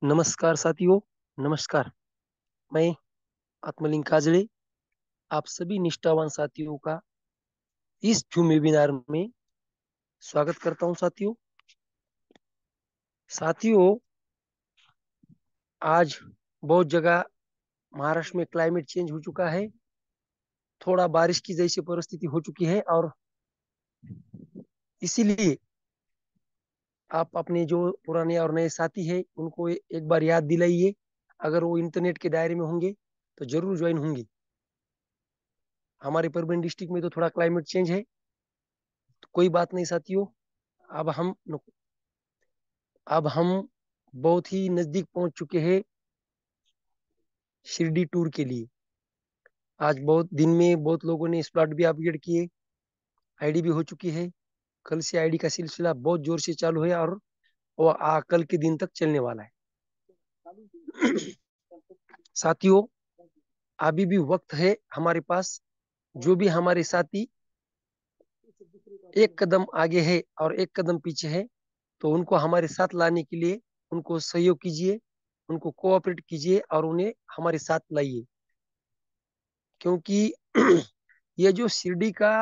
नमस्कार साथियों। नमस्कार। मैं आत्मलिंग काजड़े आप सभी निष्ठावान साथियों का इस जूम वेबिनार में स्वागत करता हूं। साथियों, आज बहुत जगह महाराष्ट्र में क्लाइमेट चेंज हो चुका है। थोड़ा बारिश की जैसी परिस्थिति हो चुकी है और इसीलिए आप अपने जो पुराने और नए साथी हैं उनको एक बार याद दिलाइए। अगर वो इंटरनेट के दायरे में होंगे तो जरूर ज्वाइन होंगे। हमारे परभणी डिस्ट्रिक्ट में तो थोड़ा क्लाइमेट चेंज है, तो कोई बात नहीं साथियों। अब हम अब हम बहुत ही नजदीक पहुंच चुके हैं शिरडी टूर के लिए। आज बहुत दिन में बहुत लोगों ने स्लॉट भी अपग्रेड किए, आईडी भी हो चुकी है। कल से आईडी का सिलसिला बहुत जोर से चालू है और वो कल के दिन तक चलने वाला है। साथियों, अभी भी वक्त है हमारे पास। जो भी हमारे साथी एक कदम आगे है और एक कदम पीछे है, तो उनको हमारे साथ लाने के लिए उनको सहयोग कीजिए, उनको कोऑपरेट कीजिए और उन्हें हमारे साथ लाइए। क्योंकि ये जो शिरडी का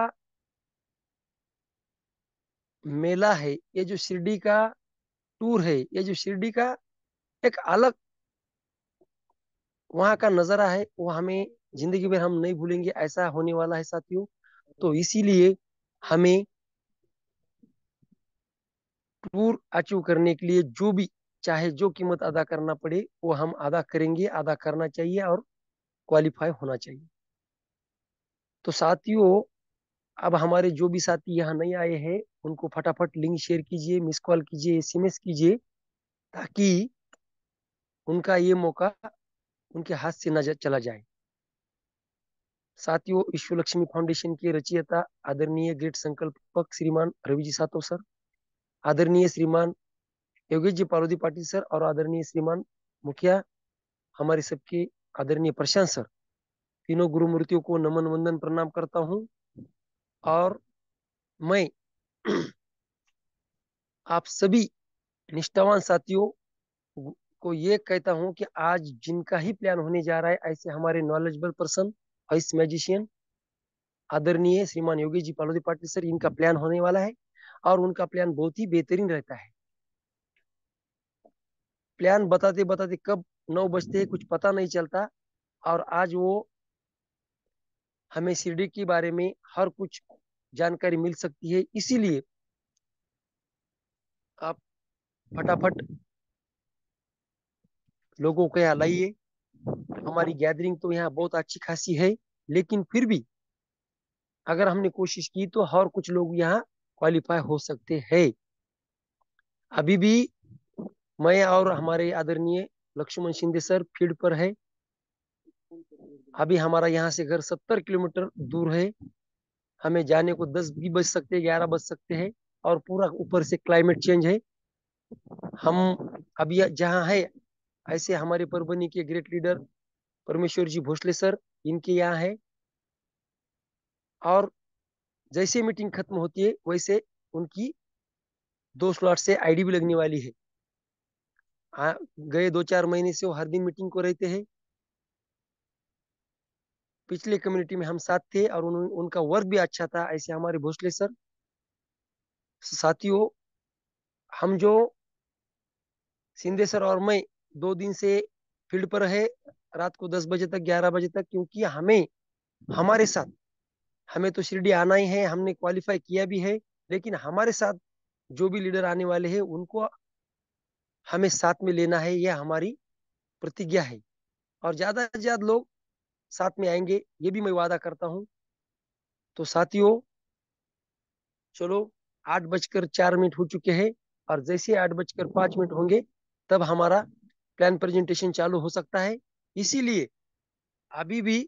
मेला है, ये जो शिरडी का टूर है, ये जो शिरडी का एक अलग वहाँ का नजारा है, वो हमें जिंदगी भर हम नहीं भूलेंगे। ऐसा होने वाला है साथियों। तो इसीलिए हमें टूर अचीव करने के लिए जो भी चाहे जो कीमत अदा करना पड़े वो हम अदा करेंगे, अदा करना चाहिए और क्वालिफाई होना चाहिए। तो साथियों, अब हमारे जो भी साथी यहाँ नहीं आए हैं उनको फटाफट लिंक शेयर कीजिए, मिस कॉल कीजिए, एसएमएस कीजिए, ताकि उनका ये मौका उनके हाथ से न चला जाए। साथियों, विश्व लक्ष्मी फाउंडेशन के रचयिता आदरणीय ग्रेट संकल्पक श्रीमान रवि जी सातव सर, आदरणीय श्रीमान योगेश जी पार्वती पाटिल सर और आदरणीय श्रीमान मुखिया हमारे सबके आदरणीय प्रशांत सर, तीनों गुरु मूर्तियों को नमन वंदन प्रणाम करता हूँ। और मैं आप सभी निष्ठावान साथियों को ये कहता हूँ कि आज जिनका ही प्लान होने जा रहा है, ऐसे हमारे नॉलेजेबल पर्सन वाइस मैजिशियन आदरणीय श्रीमान योगेश जी पार्वती पाटिल सर, इनका प्लान होने वाला है और उनका प्लान बहुत ही बेहतरीन रहता है। प्लान बताते बताते कब 9 बजते हैं कुछ पता नहीं चलता। और आज वो हमें शिरडी के बारे में हर कुछ जानकारी मिल सकती है। इसीलिए आप फटाफट लोगों को यहाँ लाइए। हमारी गैदरिंग तो यहाँ बहुत अच्छी खासी है, लेकिन फिर भी अगर हमने कोशिश की तो और कुछ लोग यहाँ क्वालिफाई हो सकते हैं। अभी भी मैं और हमारे आदरणीय लक्ष्मण शिंदे सर फील्ड पर है। अभी हमारा यहाँ से घर 70 किलोमीटर दूर है। हमें जाने को 10 भी बज सकते हैं, 11 बज सकते हैं। और पूरा ऊपर से क्लाइमेट चेंज है। हम अभी जहाँ है, ऐसे हमारे परभनी के ग्रेट लीडर परमेश्वर जी भोसले सर, इनके यहाँ है। और जैसे मीटिंग खत्म होती है वैसे उनकी 2 स्लॉट से आईडी भी लगने वाली है। गए 2-4 महीने से वो हर दिन मीटिंग को रहते हैं। पिछले कम्युनिटी में हम साथ थे और उनका वर्क भी अच्छा था, ऐसे हमारे भोसले सर। साथियों, हम जो सिंधे सर और मैं 2 दिन से फील्ड पर है, रात को 10 बजे तक, 11 बजे तक, क्योंकि हमें हमारे साथ हमें तो शिरडी आना ही है, हमने क्वालिफाई किया भी है। लेकिन हमारे साथ जो भी लीडर आने वाले हैं उनको हमें साथ में लेना है, यह हमारी प्रतिज्ञा है। और ज्यादा से ज्यादा लोग साथ में आएंगे, ये भी मैं वादा करता हूँ। तो साथियों, चलो, 8 बजकर 4 मिनट हो चुके हैं और जैसे 8 बजकर 5 मिनट होंगे तब हमारा प्लान प्रेजेंटेशन चालू हो सकता है। इसीलिए अभी भी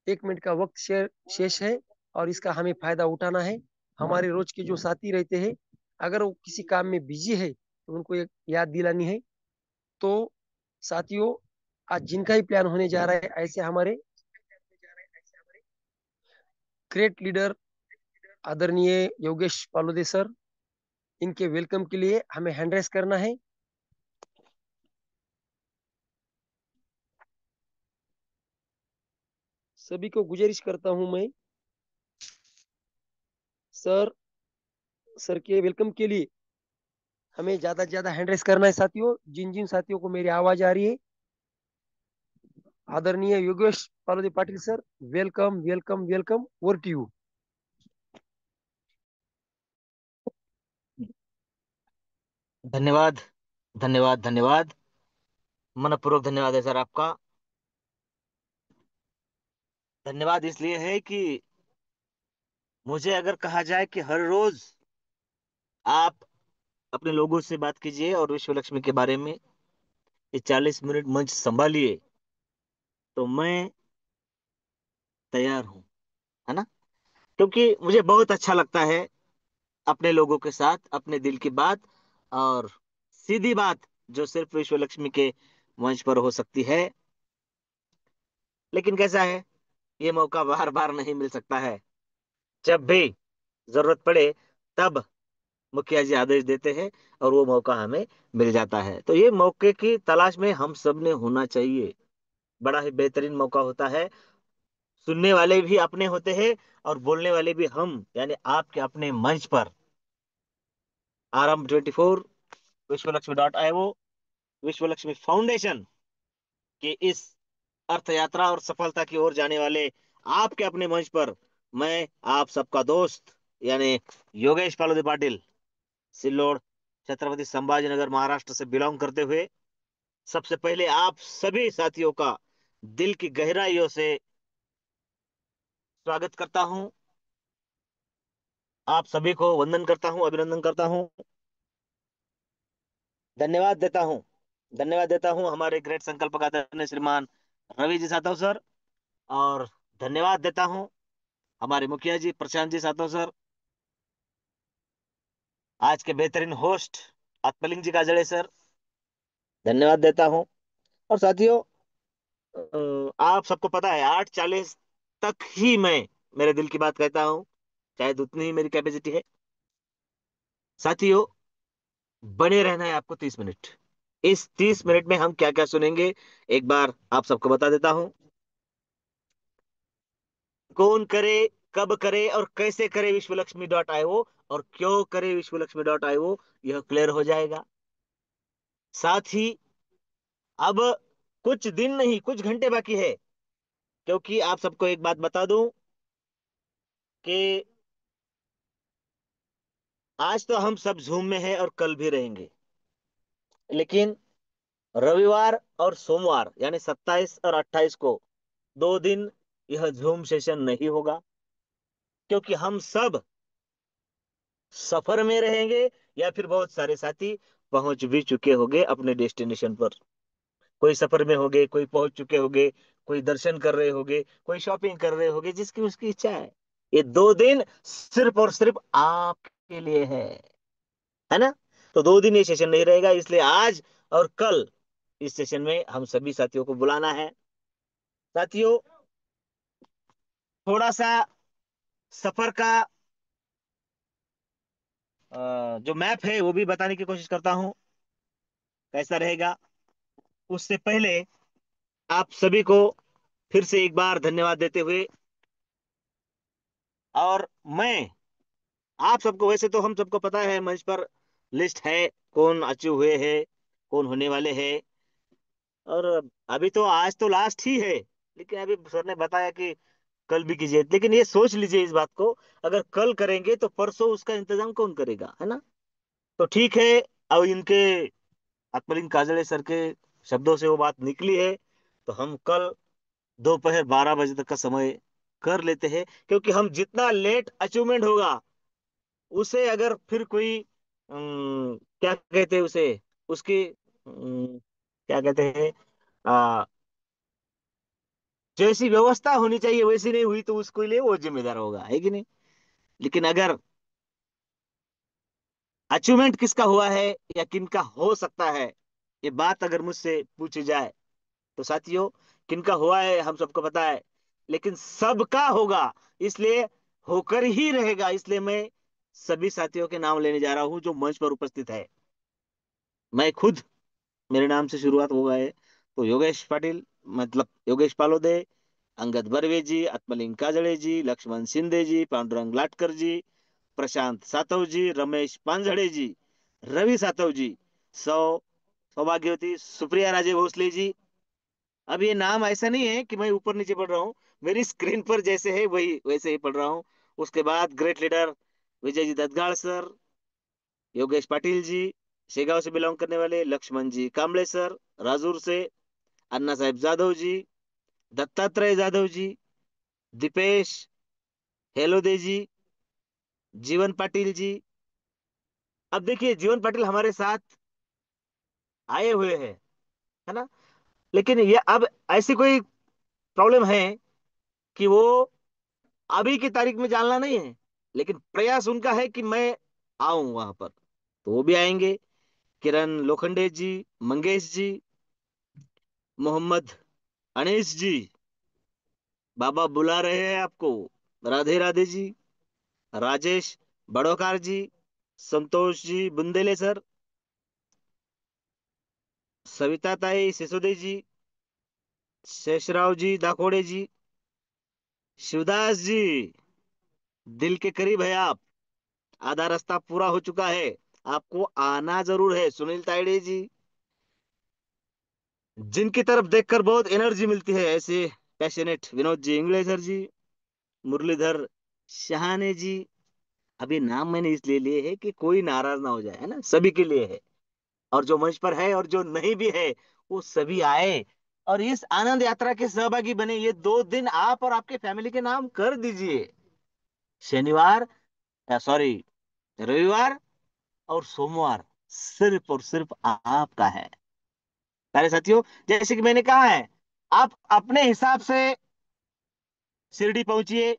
1 मिनट का वक्त शेष है और इसका हमें फायदा उठाना है। हमारे रोज के जो साथी रहते हैं, अगर वो किसी काम में बिजी है तो उनको एक याद दिलानी है। तो साथियों, आज जिनका ही प्लान होने जा रहा है, ऐसे हमारे ग्रेट लीडर आदरणीय योगेश पालोदे सर, इनके वेलकम के लिए हमें हैंड रेस करना है। सभी को गुजारिश करता हूं मैं, सर, सर के वेलकम के लिए हमें ज्यादा से ज्यादा हैंड रेस करना है साथियों। जिन जिन साथियों को मेरी आवाज आ रही है, आदरणीय Yogesh Palode Patil sir, welcome welcome welcome, over to you. धन्यवाद, धन्यवाद, धन्यवाद। मनपूर्वक धन्यवाद है सर आपका। धन्यवाद इसलिए है कि मुझे अगर कहा जाए कि हर रोज आप अपने लोगों से बात कीजिए और विश्व लक्ष्मी के बारे में ये 40 मिनट मंच संभालिए, तो मैं तैयार हूं, है ना? क्योंकि मुझे बहुत अच्छा लगता है अपने लोगों के साथ अपने दिल की बात और सीधी बात जो सिर्फ विश्व लक्ष्मी के मंच पर हो सकती है। लेकिन कैसा है, ये मौका बार बार नहीं मिल सकता है। जब भी जरूरत पड़े तब मुखिया जी आदेश देते हैं और वो मौका हमें मिल जाता है। तो ये मौके की तलाश में हम सब ने होना चाहिए। बड़ा ही बेहतरीन मौका होता है। सुनने वाले भी अपने होते हैं और बोलने वाले भी हम, यानी आपके अपने मंच पर। RM24, विश्वलक्ष्मी.io, विश्व लक्ष्मी फाउंडेशन के इस अर्थ यात्रा और सफलता की ओर जाने वाले आपके अपने मंच पर मैं आप सबका दोस्त, यानी योगेश पालोदी पाटिल, सिल्लोड, छत्रपति संभाजीनगर, महाराष्ट्र से बिलोंग करते हुए सबसे पहले आप सभी साथियों का दिल की गहराइयों से स्वागत करता हूं। आप सभी को वंदन करता हूं, अभिनंदन करता हूं, धन्यवाद देता हूं। धन्यवाद देता हूं हमारे ग्रेट संकल्पक आदरणीय श्रीमान रवि जी सातव सर। और धन्यवाद देता हूं हमारे मुखिया जी प्रशांत जी सातव सर, आज के बेहतरीन होस्ट आत्मलिंग जी काजड़े सर, धन्यवाद देता हूं। और साथियों, आप सबको पता है 8:40 तक ही मैं मेरे दिल की बात कहता हूं, शायद उतनी ही मेरी कैपेसिटी है। साथियों, बने रहना है आपको 30 मिनट। इस 30 मिनट में हम क्या क्या सुनेंगे, एक बार आप सबको बता देता हूं। कौन करे, कब करे और कैसे करे विश्वलक्ष्मी.io, और क्यों करे विश्वलक्ष्मी.io, यह क्लियर हो जाएगा। साथ ही अब कुछ दिन नहीं, कुछ घंटे बाकी है। क्योंकि आप सबको एक बात बता दूं कि आज तो हम सब जूम में हैं और कल भी रहेंगे, लेकिन रविवार और सोमवार यानी 27 और 28 को 2 दिन यह जूम सेशन नहीं होगा। क्योंकि हम सब सफर में रहेंगे, या फिर बहुत सारे साथी पहुंच भी चुके होंगे अपने डेस्टिनेशन पर। कोई सफर में होंगे, कोई पहुंच चुके होंगे, कोई दर्शन कर रहे होंगे, कोई शॉपिंग कर रहे होंगे, जिसकी उसकी इच्छा है। ये 2 दिन सिर्फ और सिर्फ आपके लिए है ना? तो 2 दिन ये सेशन नहीं रहेगा, इसलिए आज और कल इस सेशन में हम सभी साथियों को बुलाना है। साथियों, थोड़ा सा सफर का जो मैप है वो भी बताने की कोशिश करता हूं, कैसा रहेगा। उससे पहले आप सभी को फिर से एक बार धन्यवाद देते हुए, और मैं आप सबको, वैसे तो हम सबको पता है मंच पर लिस्ट है, कौन अचीव हुए हैं, कौन होने वाले हैं। और अभी तो आज तो लास्ट ही है, लेकिन अभी सर ने बताया कि कल भी कीजिए। लेकिन ये सोच लीजिए इस बात को, अगर कल करेंगे तो परसों उसका इंतजाम कौन करेगा, है ना? तो ठीक है, अब इनके आत्मलिंग काजड़े सर के शब्दों से वो बात निकली है, तो हम कल दोपहर 12 बजे तक का समय कर लेते हैं। क्योंकि हम जितना लेट अचीवमेंट होगा, उसे अगर फिर कोई क्या कहते हैं उसे, उसकी क्या कहते हैं, आ, जैसी व्यवस्था होनी चाहिए वैसी नहीं हुई तो उसके लिए वो जिम्मेदार होगा, है कि नहीं? लेकिन अगर अचीवमेंट किसका हुआ है या किनका हो सकता है, ये बात अगर मुझसे पूछी जाए, तो साथियों, किनका हुआ है हम सबको पता है, लेकिन सबका होगा, इसलिए होकर ही रहेगा। इसलिए मैं सभी साथियों के नाम लेने जा रहा हूं जो मंच पर उपस्थित है। मैं खुद, मेरे नाम से शुरुआत होगा है, तो योगेश पाटिल, मतलब योगेश पालोदे, अंगद बर्वे जी, आत्मलिंग काजळे जी, लक्ष्मण शिंदे जी, पांडुरंग लाटकर जी, प्रशांत सातव जी, रमेश पांझड़े जी, रवि सातव जी, सौ सौभाग्यवती सुप्रिया राजे भोसले जी। अब ये नाम ऐसा नहीं है कि मैं ऊपर नीचे पढ़ रहा हूँ, मेरी स्क्रीन पर जैसे है वही वैसे ही पढ़ रहा हूँ। उसके बाद great leader Vijay ji दत्तगाड़ sir, Yogesh Patil ji, Shegaon से बिलोंग करने वाले, लक्ष्मण जी कांबळे सर, राजूर से, अन्ना साहेब जाधव जी, दत्तात्रेय जाधव जी, दीपेश हेलोदे जी, जीवन पाटिल जी। अब देखिए जीवन पाटिल हमारे साथ आए हुए हैं, है ना। लेकिन ये अब ऐसी कोई प्रॉब्लम है कि वो अभी की तारीख में जानना नहीं है, लेकिन प्रयास उनका है कि मैं आऊं वहां पर, तो वो भी आएंगे। किरण लोखंडे जी, मंगेश जी, मोहम्मद अनीस जी, बाबा बुला रहे हैं आपको, राधे राधे जी, राजेश बड़ोकार जी, संतोष जी बुंदेले सर, सविता ताई सिसोदे जी, शेषराव जी दाखोड़े जी, शिवदास जी, दिल के करीब है आप, आधा रास्ता पूरा हो चुका है, आपको आना जरूर है, सुनील तायडे जी, जिनकी तरफ देखकर बहुत एनर्जी मिलती है ऐसे पैशनेट विनोद जी इंग्लेसर जी, मुरलीधर शहाने जी। अभी नाम मैंने इसलिए लिए है कि कोई नाराज ना हो जाए, है ना, सभी के लिए है, और जो मंच पर है और जो नहीं भी है वो सभी आए और इस आनंद यात्रा के सहभागी बने। ये 2 दिन आप और आपके फैमिली के नाम कर दीजिए, शनिवार, सॉरी, रविवार और सोमवार सिर्फ और सिर्फ आपका है। प्यारे साथियों, जैसे कि मैंने कहा है, आप अपने हिसाब से शिरडी पहुंचिए।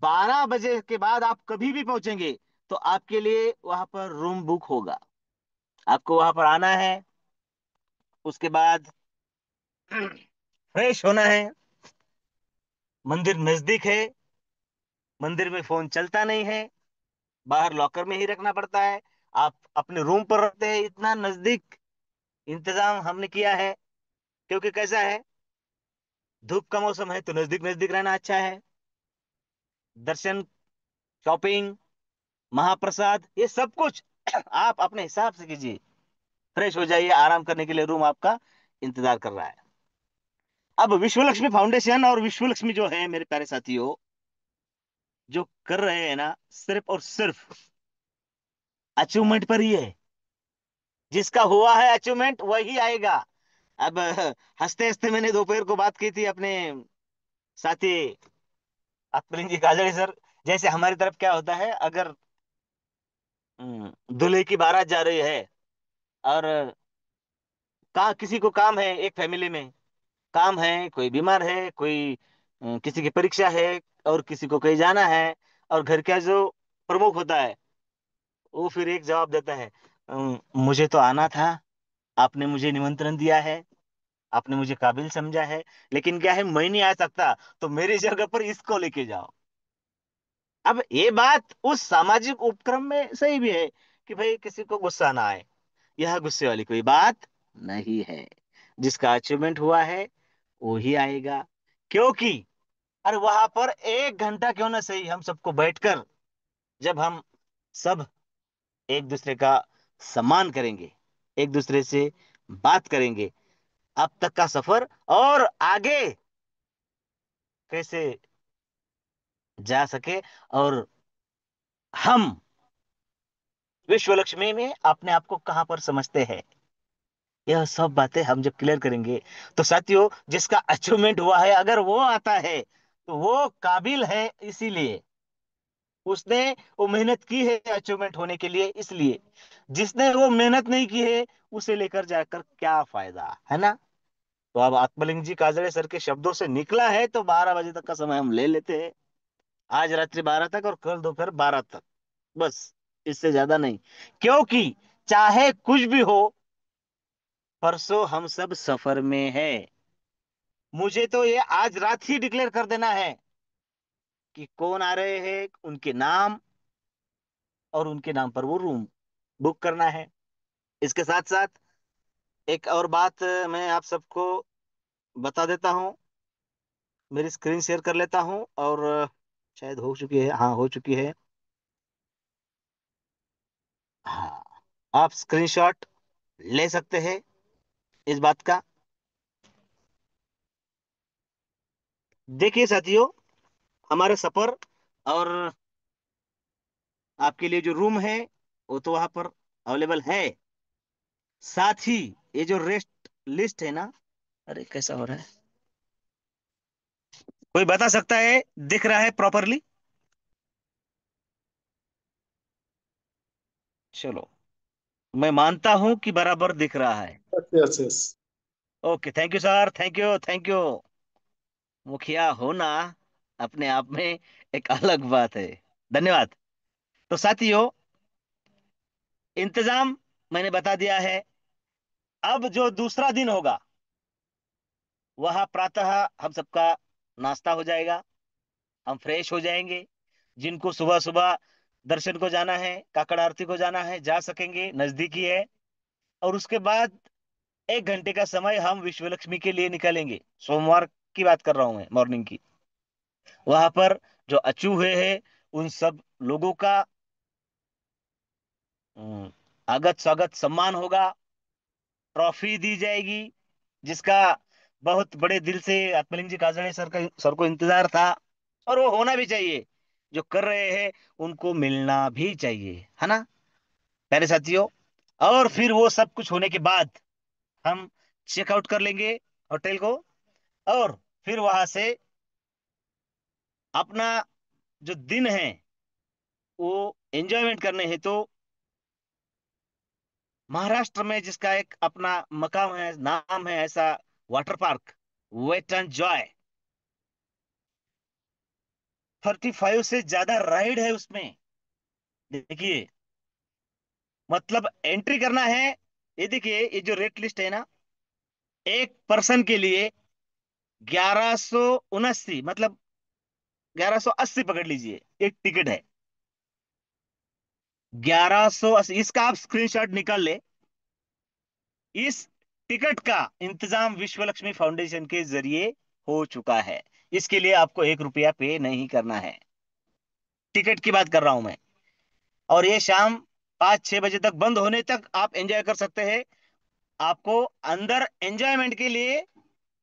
12 बजे के बाद आप कभी भी पहुंचेंगे तो आपके लिए वहां पर रूम बुक होगा। आपको वहां पर आना है, उसके बाद फ्रेश होना है। मंदिर नजदीक है, मंदिर में फोन चलता नहीं है, बाहर लॉकर में ही रखना पड़ता है। आप अपने रूम पर रखते हैं, इतना नजदीक इंतजाम हमने किया है। क्योंकि कैसा है, धूप का मौसम है तो नजदीक नजदीक रहना अच्छा है। दर्शन, शॉपिंग, महाप्रसाद, ये सब कुछ आप अपने हिसाब से कीजिए। फ्रेश हो जाइए, आराम करने के लिए रूम आपका इंतजार कर रहा है। अब विश्व लक्ष्मी फाउंडेशन और विश्व लक्ष्मी जो है मेरे प्यारे साथियों, जो कर रहे हैं ना, सिर्फ और सिर्फ अचीवमेंट पर ही है। जिसका हुआ है अचीवमेंट वही आएगा। अब हंसते हंसते मैंने दोपहर को बात की थी अपने साथी अतुलिंग जी काजड़ी सर। जैसे हमारी तरफ क्या होता है, अगर दूल्हे की बारात जा रही है और किसी को काम है, एक फैमिली में काम है, कोई बीमार है, कोई किसी की परीक्षा है, और किसी को कहीं जाना है, और घर का जो प्रमुख होता है वो फिर एक जवाब देता है, मुझे तो आना था, आपने मुझे निमंत्रण दिया है, आपने मुझे काबिल समझा है, लेकिन क्या है, मैं नहीं आ सकता, तो मेरी जगह पर इसको लेके जाओ। अब ये बात उस सामाजिक उपक्रम में सही भी है कि भाई किसी को गुस्सा ना आए, यह गुस्से वाली कोई बात नहीं है। जिसका अचीवमेंट हुआ है वो ही आएगा। क्योंकि अरे वहां पर 1 घंटा क्यों ना सही, हम सबको बैठकर जब हम सब एक दूसरे का सम्मान करेंगे, एक दूसरे से बात करेंगे, अब तक का सफर और आगे कैसे जा सके, और हम विश्व लक्ष्मी में अपने आप को कहां पर समझते हैं, यह सब बातें हम जब क्लियर करेंगे, तो साथियों जिसका अचीवमेंट हुआ है अगर वो आता है तो वो काबिल है, इसीलिए उसने वो मेहनत की है अचीवमेंट होने के लिए, इसलिए। जिसने वो मेहनत नहीं की है उसे लेकर जाकर क्या फायदा, है ना। तो अब आत्मलिंग जी काजड़े सर के शब्दों से निकला है तो 12 बजे तक का समय हम ले लेते हैं। आज रात्रि 12 तक और कल दोपहर 12 तक, बस, इससे ज्यादा नहीं। क्योंकि चाहे कुछ भी हो, परसों हम सब सफर में है। मुझे तो ये आज रात ही डिक्लेयर कर देना है कि कौन आ रहे हैं, उनके नाम, और उनके नाम पर वो रूम बुक करना है। इसके साथ साथ एक और बात मैं आप सबको बता देता हूं मेरी स्क्रीन शेयर कर लेता हूँ, और शायद हो चुकी है, हाँ हो चुकी है। हाँ, आप स्क्रीनशॉट ले सकते हैं इस बात का। देखिए साथियों, हमारे सफर और आपके लिए जो रूम है वो तो वहां पर अवेलेबल है। साथ ही ये जो रेस्ट लिस्ट है ना, अरे कैसा हो रहा है, कोई बता सकता है दिख रहा है प्रॉपरली? चलो, मैं मानता हूं कि बराबर दिख रहा है। Yes, yes, yes. Okay, thank you sir, thank you thank you. मुखिया होना अपने आप में एक अलग बात है। धन्यवाद। तो साथियों, इंतजाम मैंने बता दिया है। अब जो दूसरा दिन होगा, वह प्रातः हम सबका नाश्ता हो जाएगा, हम फ्रेश हो जाएंगे। जिनको सुबह सुबह दर्शन को जाना है, काकड़ आरती को जाना है, जा सकेंगे, नजदीकी है। और उसके बाद 1 घंटे का समय हम विश्व लक्ष्मी के लिए निकालेंगे। सोमवार की बात कर रहा हूं मैं, मॉर्निंग की। वहां पर जो अचूहे हैं, उन सब लोगों का अम, आगत स्वागत सम्मान होगा। ट्रॉफी दी जाएगी, जिसका बहुत बड़े दिल से आत्मलिंग जी काजड़े सर को इंतजार था। और वो होना भी चाहिए। जो कर रहे हैं उनको मिलना भी चाहिए, है ना प्यारे साथियों? और फिर वो सब कुछ होने के बाद हम चेकआउट कर लेंगे होटल को। और फिर वहां से अपना जो दिन है वो एंजॉयमेंट करने है, तो महाराष्ट्र में जिसका एक अपना मकाम है, नाम है ऐसा, water park, wet and joy. 35 से ज्यादा राइड है उसमें। देखिए, मतलब एंट्री करना है। ये देखिए, ये जो रेट लिस्ट है ना, एक पर्सन के लिए 1179, मतलब 1180 पकड़ लीजिए, एक टिकट है। 1180, इसका आप स्क्रीनशॉट निकाल ले। इस टिकट का इंतजाम विश्व लक्ष्मी फाउंडेशन के जरिए हो चुका है। इसके लिए आपको 1 रुपया पे नहीं करना है। टिकट की बात कर रहा हूं मैं। और ये शाम 5-6 बजे तक बंद होने तक आप एंजॉय कर सकते हैं। आपको अंदर एंजॉयमेंट के लिए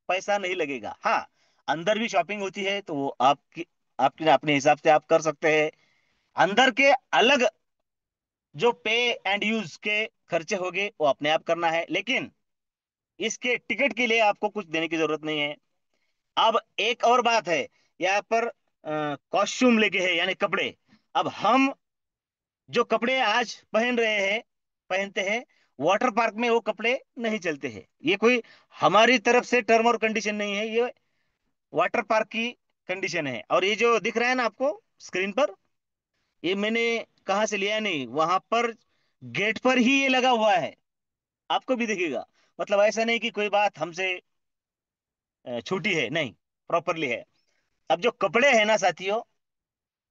पैसा नहीं लगेगा। हाँ, अंदर भी शॉपिंग होती है, तो वो आपकी आपके अपने हिसाब से आप कर सकते हैं। अंदर के अलग जो पे एंड यूज के खर्चे होंगे वो अपने आप करना है, लेकिन इसके टिकट के लिए आपको कुछ देने की जरूरत नहीं है। अब एक और बात है, यहाँ पर कॉस्ट्यूम लेके है, यानी कपड़े। अब हम जो कपड़े आज पहन रहे हैं, पहनते हैं, वाटर पार्क में वो कपड़े नहीं चलते हैं। ये कोई हमारी तरफ से टर्म और कंडीशन नहीं है, ये वाटर पार्क की कंडीशन है। और ये जो दिख रहा है ना आपको स्क्रीन पर, ये मैंने कहाँ से लिया नहीं, वहां पर गेट पर ही ये लगा हुआ है, आपको भी दिखेगा। मतलब ऐसा नहीं कि कोई बात हमसे छूटी है, नहीं, प्रॉपरली है। अब जो कपड़े हैं ना साथियों,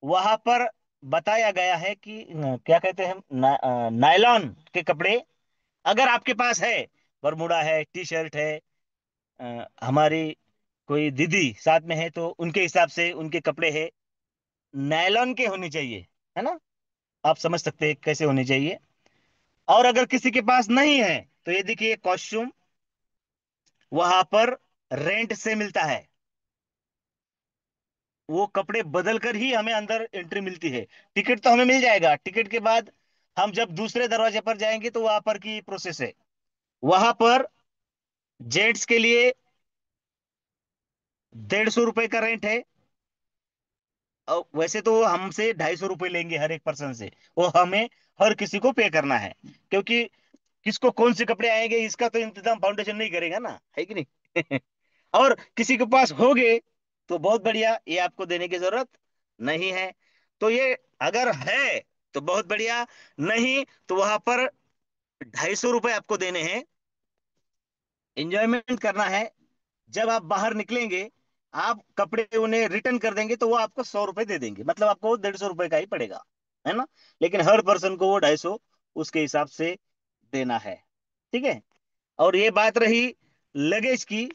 वहां पर बताया गया है कि क्या कहते हैं, नायलॉन के कपड़े अगर आपके पास है, बरमुडा है, टी शर्ट है, हमारी कोई दीदी साथ में है, तो उनके हिसाब से उनके कपड़े है, नायलॉन के होने चाहिए, है ना? आप समझ सकते हैं कैसे होने चाहिए। और अगर किसी के पास नहीं है, तो ये देखिए कॉस्ट्यूम वहां पर रेंट से मिलता है। वो कपड़े बदल कर ही हमें अंदर एंट्री मिलती है। टिकट तो हमें मिल जाएगा, टिकट के बाद हम जब दूसरे दरवाजे पर जाएंगे तो वहां पर की प्रोसेस है। वहां पर जेंट्स के लिए 150 रुपए का रेंट है। और वैसे तो वो हमसे 250 रुपये लेंगे हर एक पर्सन से। वो हमें हर किसी को पे करना है, क्योंकि किसको कौन से कपड़े आएंगे इसका तो इंतजाम फाउंडेशन नहीं करेगा ना, है कि नहीं? और किसी के पास होगे तो बहुत बढ़िया, ये आपको देने की जरूरत नहीं है। तो ये अगर है तो बहुत बढ़िया, नहीं तो वहां पर 250 रुपये आपको देने हैं, एंजॉयमेंट करना है। जब आप बाहर निकलेंगे, आप कपड़े उन्हें रिटर्न कर देंगे तो वो आपको 100 रुपये दे देंगे, मतलब आपको 150 रुपये का ही पड़ेगा, है ना? लेकिन हर पर्सन को वो 250 उसके हिसाब से देना है। ठीक है। और ये बात रही लगेज की,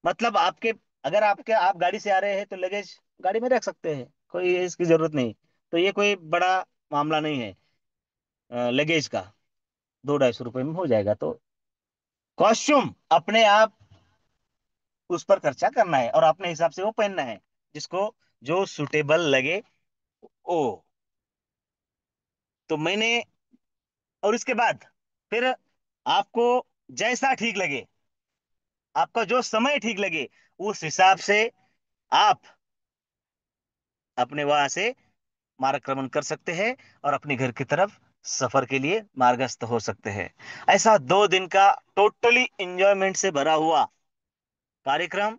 मतलब आपके अगर आपके आप गाड़ी से आ रहे हैं तो लगेज गाड़ी में रख सकते हैं, कोई इसकी जरूरत नहीं। तो ये कोई बड़ा मामला नहीं है लगेज का, 200-250 रुपये में हो जाएगा। तो कॉस्ट्यूम अपने आप उस पर खर्चा करना है और अपने हिसाब से वो पहनना है, जिसको जो सुटेबल लगे। ओ, तो मैंने, और इसके बाद फिर आपको जैसा ठीक लगे, आपका जो समय ठीक लगे, उस हिसाब से आप अपने वहां से मार्गक्रमण कर सकते हैं और अपने घर की तरफ सफर के लिए मार्गस्थ हो सकते हैं। ऐसा 2 दिन का टोटली इंजॉयमेंट से भरा हुआ कार्यक्रम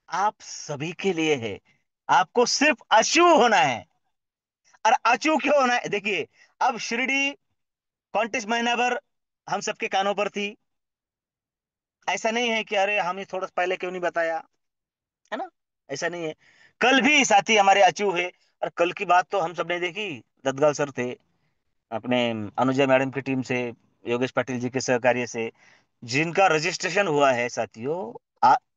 आप सभी के लिए है। आपको सिर्फ अचूव होना है। और अचूव क्यों होना है, देखिए, अब शिरडी कॉन्टेस्ट महीना भर हम सबके कानों पर थी। ऐसा नहीं है कि अरे हमें थोड़ा पहले क्यों नहीं बताया, है ना? ऐसा नहीं है। कल भी साथी हमारे अचूव है। और कल की बात तो हम सबने देखी, ददगाल सर थे अपने, अनुजा मैडम की टीम से, योगेश पाटिल जी के सहकार्य से, जिनका रजिस्ट्रेशन हुआ है साथियों।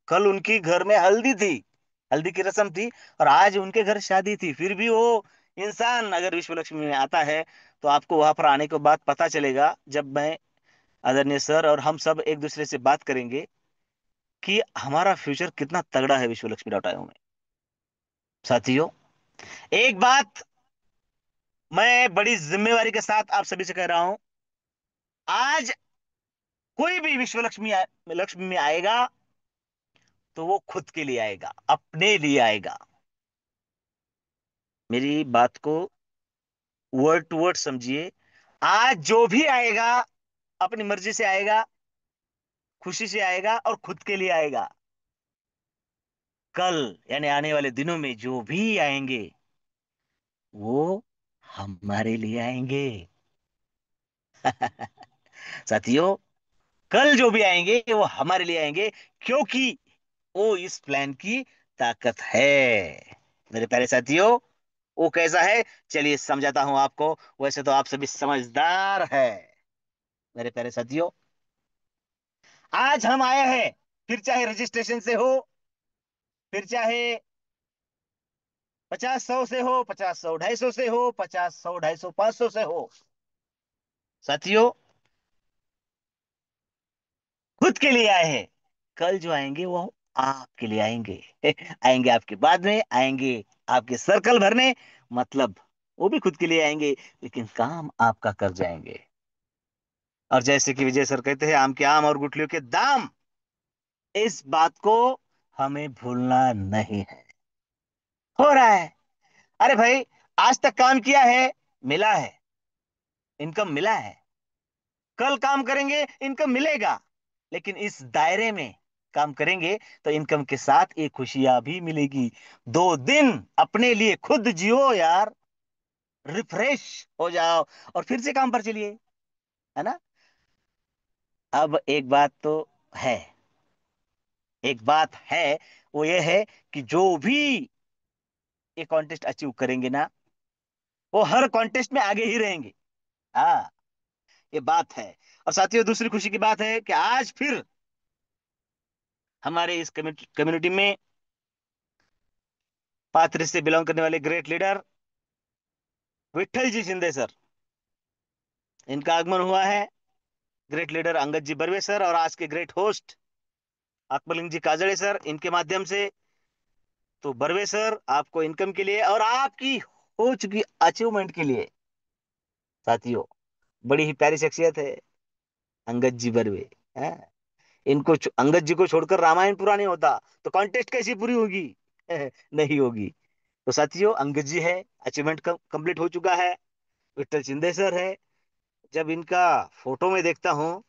कल उनकी घर में हल्दी थी, हल्दी की रस्म थी, और आज उनके घर शादी थी। फिर भी वो इंसान अगर विश्व लक्ष्मी में आता है, तो आपको वहां पर आने के बाद पता चलेगा, जब मैं, आदरणीय सर और हम सब एक दूसरे से बात करेंगे, कि हमारा फ्यूचर कितना तगड़ा है विश्व लक्ष्मी डॉट आईओ में। साथियों, एक बात मैं बड़ी जिम्मेवारी के साथ आप सभी से कह रहा हूं, आज कोई भी विश्व लक्ष्मी लक्ष्मी में आएगा, तो वो खुद के लिए आएगा, अपने लिए आएगा। मेरी बात को वर्ड टू वर्ड समझिए। आज जो भी आएगा, अपनी मर्जी से आएगा, खुशी से आएगा और खुद के लिए आएगा। कल यानी आने वाले दिनों में जो भी आएंगे, वो हमारे लिए आएंगे। साथियों, कल जो भी आएंगे वो हमारे लिए आएंगे, क्योंकि वो इस प्लान की ताकत है। मेरे प्यारे साथियों, वो कैसा है, चलिए समझाता हूं आपको। वैसे तो आप सभी समझदार है मेरे प्यारे साथियों। आज हम आए हैं, फिर चाहे रजिस्ट्रेशन से हो, फिर चाहे 50-100 से हो, 50-100-250 से हो, 50-100-250-500 से हो, साथियों, खुद के लिए आए हैं। कल जो आएंगे वो आपके लिए आएंगे। आएंगे आपके बाद में, आएंगे आपके सर्कल भरने, मतलब वो भी खुद के लिए आएंगे, लेकिन काम आपका कर जाएंगे। और जैसे कि विजय सर कहते हैं, आम के आम और गुठलियों के दाम, इस बात को हमें भूलना नहीं है। हो रहा है, अरे भाई, आज तक काम किया है, मिला है, इनकम मिला है। कल काम करेंगे, इनकम मिलेगा। लेकिन इस दायरे में काम करेंगे, तो इनकम के साथ ये खुशियां भी मिलेगी। 2 दिन अपने लिए खुद जियो यार, रिफ्रेश हो जाओ, और फिर से काम पर चलिए, है ना? अब एक बात तो है, एक बात है, वो ये है कि जो भी ये कॉन्टेस्ट अचीव करेंगे ना, वो हर कॉन्टेस्ट में आगे ही रहेंगे। हाँ, ये बात है। और साथियों, दूसरी खुशी की बात है कि आज फिर हमारे इस कम्युनिटी में पाथरी से बिलोंग करने वाले ग्रेट लीडर विठल जी शिंदे सर, इनका आगमन हुआ है। ग्रेट लीडर अंगद जी बर्वे सर और आज के ग्रेट होस्ट अकबरलिंग जी काजड़े सर, इनके माध्यम से। तो बर्वे सर आपको इनकम के लिए और आपकी हो चुकी अचीवमेंट के लिए, साथियों, बड़ी ही प्यारी शख्सियत है अंगद जी बर्वे। हैं? अंगद जी को छोड़कर रामायण पूरा नहीं होता, तो कॉन्टेस्ट कैसी पूरी होगी? नहीं होगी। तो साथियों, अंगद जी है, अचीवमेंट कंप्लीट हो चुका है। विठल शिंदे सर है। जब इनका फोटो में देखता हूँ,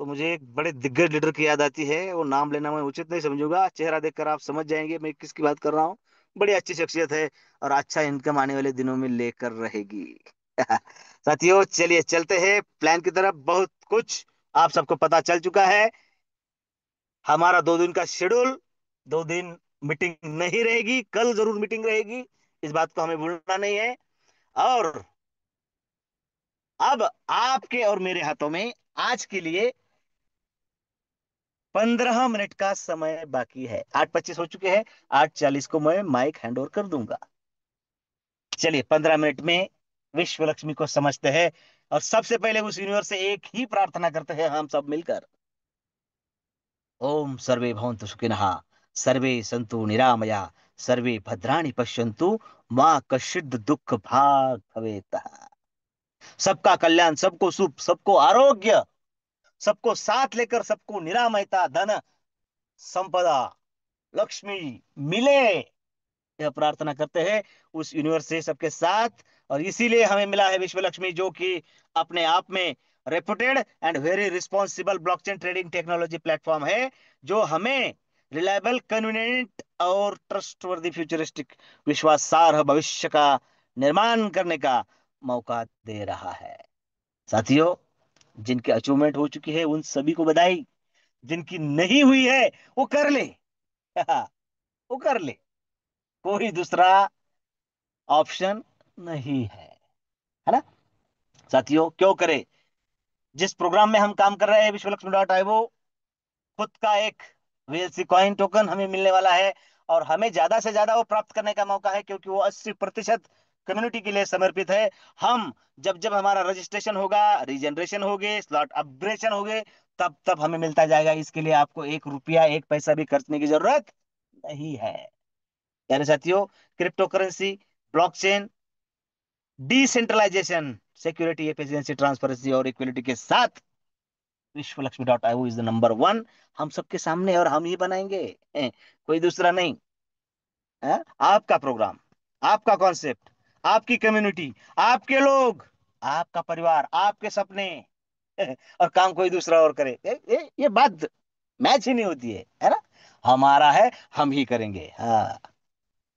तो मुझे एक बड़े दिग्गज लीडर की याद आती है। वो नाम लेना मैं उचित नहीं समझूंगा, चेहरा देखकर आप समझ जाएंगे मैं किसकी बात कर रहा हूँ। बड़ी अच्छी शख्सियत है, और अच्छा इनकम आने वाले दिनों में लेकर रहेगी। साथियों, चलिए चलते हैं प्लान की तरफ। बहुत कुछ आप सबको पता चल चुका है। हमारा 2 दिन का शेड्यूल, 2 दिन मीटिंग नहीं रहेगी, कल जरूर मीटिंग रहेगी, इस बात को हमें भूलना नहीं है। और अब आपके और मेरे हाथों में आज के लिए 15 मिनट का समय बाकी है, 8:25 हो चुके हैं। 8:40 को मैं माइक हैंड ओवर कर दूंगा। चलिए 15 मिनट में विश्व लक्ष्मी को समझते हैं, और सबसे पहले उस यूनिवर्स से एक ही प्रार्थना करते हैं हम सब मिलकर। ओम सर्वे भवन्तु सुखिनः, सर्वे सन्तु निरामया, सर्वे भद्राणि पश्यन्तु, माँ कश्चित् दुख भाग भवेत्। सबका कल्याण, सबको सुख, सबको आरोग्य, सबको साथ लेकर सबको निरामयता, धन संपदा, लक्ष्मी मिले, यह प्रार्थना करते हैं उस यूनिवर्स से सबके साथ। और इसीलिए हमें मिला है विश्व लक्ष्मी, जो कि अपने आप में reputed and very responsible blockchain trading technology platform है, जो हमें रिलायबल, कन्वीनियंट और ट्रस्टवर्दी फ्यूचरिस्टिक, विश्वासार्ह भविष्य का निर्माण करने का मौका दे रहा है। साथियों, जिनकी अचीवमेंट हो चुकी है उन सभी को बधाई, जिनकी नहीं हुई है वो कर ले। वो कर ले, कोई दूसरा ऑप्शन नहीं है ना। साथियों, क्यों करे, जिस प्रोग्राम में हम काम कर रहे हैं विश्वलक्ष्मी.io, खुद का एक वीएलसी कॉइन टोकन हमें मिलने वाला है, और हमें ज्यादा से ज्यादा वो प्राप्त करने का मौका है, क्योंकि वो 80% कम्युनिटी के लिए समर्पित है। हम जब जब हमारा रजिस्ट्रेशन होगा, रीजनरेशन हो गए, स्लॉट अपग्रेडेशन हो गए, तब तब हमें मिलता जाएगा। इसके लिए आपको 1 रुपया 1 पैसा भी खर्चने की जरूरत नहीं है। यानी साथियों, crypto currency, blockchain, decentralization, security, efficiency, transparency और इक्विलिटी के साथ विश्वलक्ष्मी.io इज द नंबर वन हम सबके सामने, और हम ही बनाएंगे, कोई दूसरा नहीं। आपका प्रोग्राम, आपका कॉन्सेप्ट, आपकी कम्युनिटी, आपके लोग, आपका परिवार, आपके सपने, और काम कोई दूसरा और करे, ये बात मैच ही नहीं होती है ना। हमारा है, हम ही करेंगे। हाँ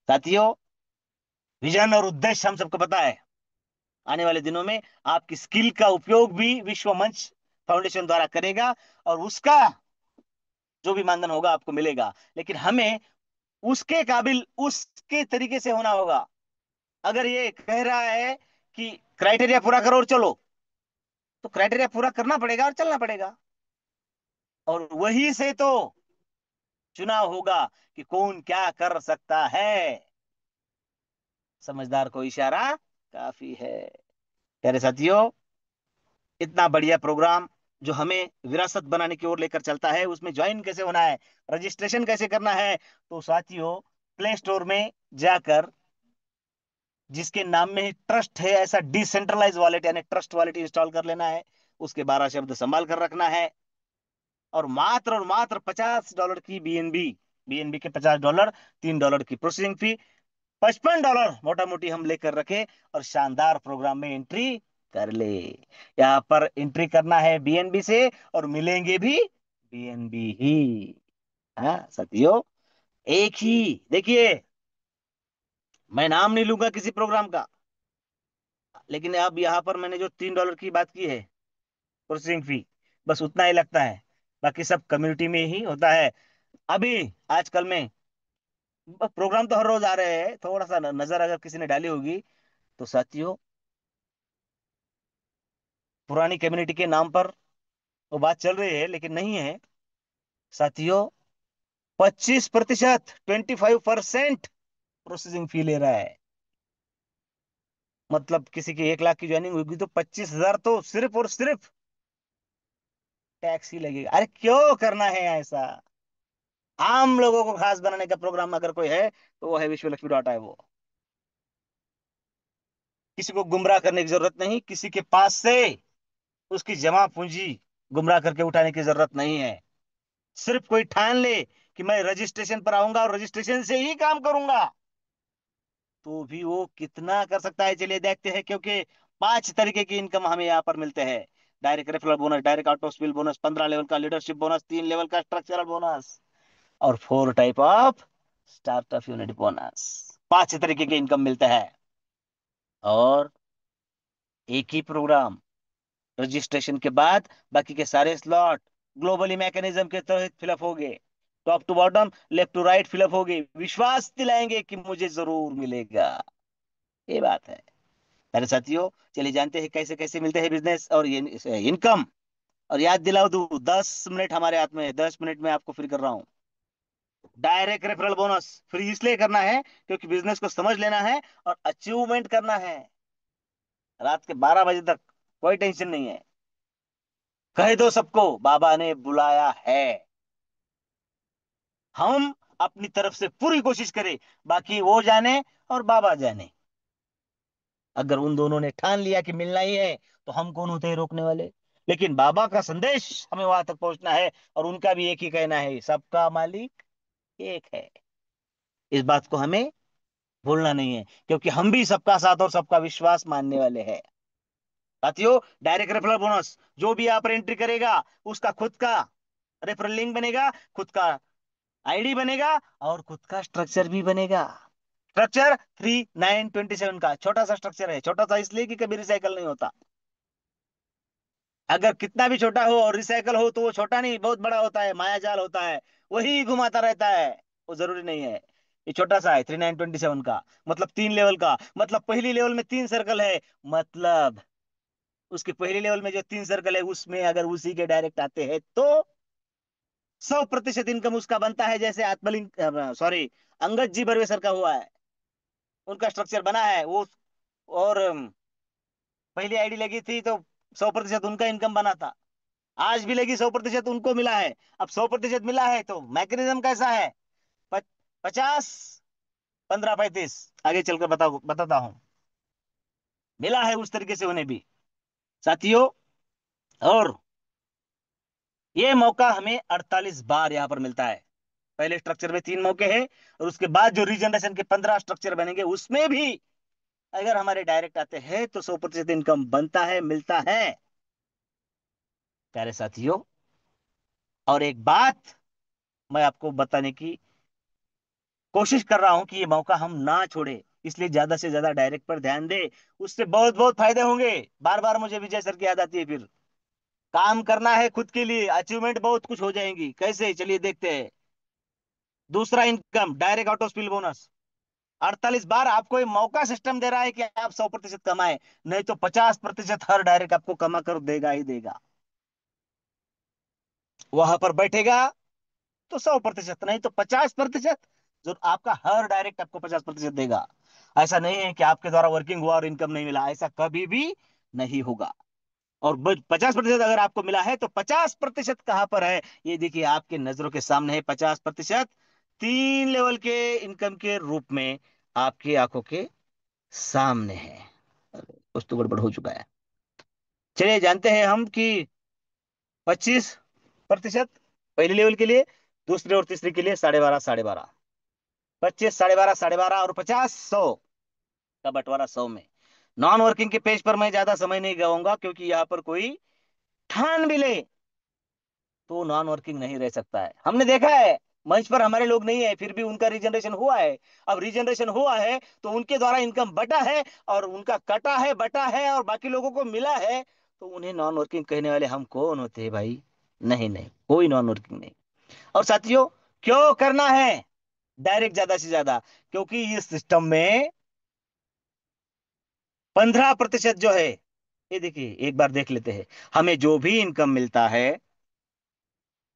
साथियों, विजन और उद्देश्य हम सबको पता है। आने वाले दिनों में आपकी स्किल का उपयोग भी विश्व मंच फाउंडेशन द्वारा करेगा, और उसका जो भी मानधन होगा आपको मिलेगा, लेकिन हमें उसके काबिल, उसके तरीके से होना होगा। अगर ये कह रहा है कि क्राइटेरिया पूरा करो और चलो, तो क्राइटेरिया पूरा करना पड़ेगा और चलना पड़ेगा, और वही से तो चुनाव होगा कि कौन क्या कर सकता है। समझदार को इशारा काफी है। प्यारे साथियों, इतना बढ़िया प्रोग्राम जो हमें विरासत बनाने की ओर लेकर चलता है, उसमें ज्वाइन कैसे होना है, रजिस्ट्रेशन कैसे करना है, तो साथियों, प्ले स्टोर में जाकर जिसके नाम में ही ट्रस्ट है, ऐसा डिसेंट्रलाइज वॉलेट यानी ट्रस्ट वॉलेट इंस्टॉल कर लेना है। उसके 12 शब्द संभाल कर रखना है, और मात्र $50 की बीएनबी, बीएनबी के $50, $3 की प्रोसेसिंग फी, $55 मोटा मोटी हम लेकर रखे, और शानदार प्रोग्राम में एंट्री कर ले। यहाँ पर एंट्री करना है बीएनबी से, और मिलेंगे भी बीएनबी ही। हाँ साथियों, एक ही, देखिए, मैं नाम नहीं लूंगा किसी प्रोग्राम का, लेकिन अब यहाँ पर मैंने जो $3 की बात की है प्रोसेसिंग फी, बस उतना ही लगता है, बाकी सब कम्युनिटी में ही होता है। अभी आजकल में प्रोग्राम तो हर रोज आ रहे हैं, थोड़ा सा नजर अगर किसी ने डाली होगी, तो साथियों, पुरानी कम्युनिटी के नाम पर वो बात चल रही है, लेकिन नहीं है साथियों। 25% प्रोसेसिंग फी ले रहा है। मतलब किसी की 1 लाख की ज्वाइनिंग होगी तो 25,000 तो सिर्फ और सिर्फ टैक्स ही लगेगा। अरे क्यों करना है ऐसा। आम लोगों को खास बनाने का प्रोग्राम अगर कोई है, तो वो है विश्वलक्ष्मी.io। किसी को गुमराह करने की जरूरत नहीं, किसी के पास से उसकी जमा पूंजी गुमराह करके उठाने की जरूरत नहीं है। सिर्फ कोई ठान ले कि मैं रजिस्ट्रेशन पर आऊंगा और रजिस्ट्रेशन से ही काम करूंगा, तो भी वो कितना कर सकता है, चलिए देखते हैं। क्योंकि 5 तरीके की इनकम हमें यहाँ पर मिलते हैं। Direct referral bonus, direct auto spill bonus, 15 level का लीडरशिप बोनस, 3 लेवल का स्ट्रक्चरल बोनस, और 4 type of startup unit bonus. 5 तरीके की इनकम मिलता है, और एक ही प्रोग्राम, रजिस्ट्रेशन के बाद बाकी के सारे स्लॉट ग्लोबली मैकेनिज्म के तहत फिलअप हो गए, top to bottom, left to right fill up हो गए, विश्वास दिलाएंगे कि मुझे जरूर मिलेगा। ये बात है। मेरे साथियों, चलिए जानते हैं कैसे कैसे मिलते हैं बिजनेस और ये इनकम। और याद दिलाओ दू, 10 मिनट हमारे हाथ में है, 10 मिनट में आपको फ्री कर रहा हूँ। डायरेक्ट रेफरल बोनस फ्री इसलिए करना है क्योंकि बिजनेस को समझ लेना है और अचीवमेंट करना है। रात के 12 बजे तक कोई टेंशन नहीं है। कह दो सबको बाबा ने बुलाया है। हम अपनी तरफ से पूरी कोशिश करें, बाकी वो जाने और बाबा जाने। अगर उन दोनों ने ठान लिया कि मिलना ही है, तो हम कौन होते हैं रोकने वाले। लेकिन बाबा का संदेश हमें वहां तक पहुंचना है, और उनका भी एक ही कहना है, सबका मालिक एक है। इस बात को हमें भूलना नहीं है, क्योंकि हम भी सबका साथ और सबका विश्वास मानने वाले हैं। साथियों, डायरेक्ट रेफरल बोनस जो भी आप एंट्री करेगा, उसका खुद का रेफरल लिंक बनेगा, खुद का आईडी बनेगा, और खुद का स्ट्रक्चर भी बनेगा। स्ट्रक्चर 3927 का छोटा सा स्ट्रक्चर है। छोटा सा इसलिए कि कभी रिसाइकल नहीं होता। अगर कितना भी छोटा हो और रिसाइकल हो, तो वो छोटा नहीं, बहुत बड़ा होता है, माया जाल होता है, वही घुमाता रहता है। वो जरूरी नहीं है। ये छोटा सा है 3927 का। मतलब 3 लेवल का, मतलब पहली लेवल में 3 सर्कल है। मतलब उसके पहली लेवल में जो 3 सर्कल है, उसमें अगर उसी के डायरेक्ट आते हैं तो 100% इनकम उसका बनता है। जैसे आत्मलिंग, सॉरी, अंगद जी बर्वेसर का हुआ है। उनका स्ट्रक्चर बना है वो। और पहली आईडी लगी थी तो 100% उनका इनकम बना था। आज भी लगी, 100% उनको मिला है। अब 100% मिला है तो मैकेनिज्म कैसा है? 50, 15, 35, आगे चलकर बताता हूं। मिला है उस तरीके से उन्हें भी, साथियों। और ये मौका हमें 48 बार यहाँ पर मिलता है। पहले स्ट्रक्चर में 3 मौके हैं, और उसके बाद जो रीजनरेशन के 15 स्ट्रक्चर बनेंगे, उसमें भी अगर हमारे डायरेक्ट आते हैं तो 100% इनकम बनता है, मिलता है, प्यारे साथियों। और एक बात मैं आपको बताने की कोशिश कर रहा हूं कि ये मौका हम ना छोड़े, इसलिए ज्यादा से ज्यादा डायरेक्ट पर ध्यान दे। उससे बहुत बहुत फायदे होंगे। बार बार मुझे विजय सर की याद आती है। फिर काम करना है खुद के लिए, अचीवमेंट बहुत कुछ हो जाएंगी। कैसे, चलिए देखते हैं। दूसरा income, direct auto spill bonus. 48 बार आपको ये मौका सिस्टम दे रहा है कि आप 100% कमाए, नहीं तो 50% हर डायरेक्ट आपको कमा कर देगा ही देगा। वहां पर बैठेगा तो 100%, नहीं तो 50%। जो आपका हर डायरेक्ट आपको 50% देगा। ऐसा नहीं है कि आपके द्वारा वर्किंग हुआ और इनकम नहीं मिला, ऐसा कभी भी नहीं होगा। और 50% अगर आपको मिला है, तो 50% कहां पर है? ये देखिए, आपके नजरों के सामने है 50%। 3 लेवल के इनकम के रूप में आपकी आंखों के सामने है। अरे, कुछ तो गड़बड़ हो चुका है। चलिए जानते हैं हम कि 25% पहले लेवल के लिए, दूसरे और तीसरे के लिए 12.5, 12.5, 25, 12.5, 12.5 और 50, 100 का बंटवारा 100 में। नॉन वर्किंग के पेज पर मैं ज्यादा समय नहीं गवाऊंगा, क्योंकि यहाँ पर कोई ठान भी ले तो नॉन वर्किंग नहीं रह सकता है। हमने देखा है मंच पर हमारे लोग नहीं है, फिर भी उनका रीजनरेशन हुआ है। अब रीजनरेशन हुआ है तो उनके द्वारा इनकम बटा है, और उनका कटा है, बटा है, और बाकी लोगों को मिला है, तो उन्हें नॉन वर्किंग कहने वाले हम कौन होते हैं भाई? नहीं नहीं, कोई नॉन वर्किंग नहीं। और साथियों, क्यों करना है डायरेक्ट ज्यादा से ज्यादा? क्योंकि इस सिस्टम में 15% जो है, ये देखिए एक बार देख लेते हैं। हमें जो भी इनकम मिलता है,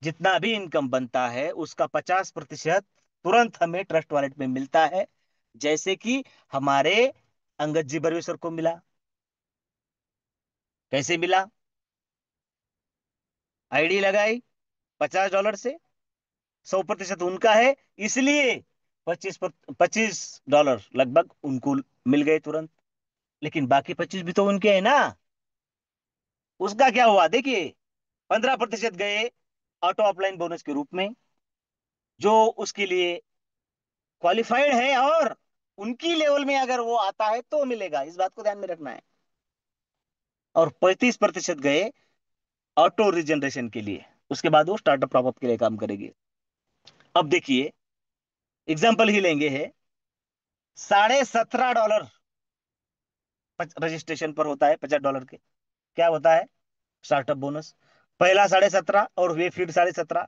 जितना भी इनकम बनता है, उसका 50% तुरंत हमें ट्रस्ट वॉलेट में मिलता है। जैसे कि हमारे अंगद जी बर्वेश्वर को मिला। कैसे मिला? आईडी लगाई $50 से, 100% उनका है, इसलिए 25 $25 लगभग उनको मिल गए तुरंत। लेकिन बाकी 25 भी तो उनके हैं ना। उसका क्या हुआ देखिए। 15% गए ऑटो अपलाइन बोनस के रूप में, जो उसके लिए क्वालिफाइड है, और उनकी लेवल में अगर वो आता है तो मिलेगा, इस बात को ध्यान में रखना है। और 35% गए ऑटो रिजनरेशन के लिए। उसके बाद वो स्टार्टअप टॉपअप के लिए काम करेगी। अब देखिए, एग्जाम्पल ही लेंगे है। $17.5 रजिस्ट्रेशन पर होता है, $50 के। क्या होता है? Startup bonus. पहला 17.5 और वे फिर 17.5।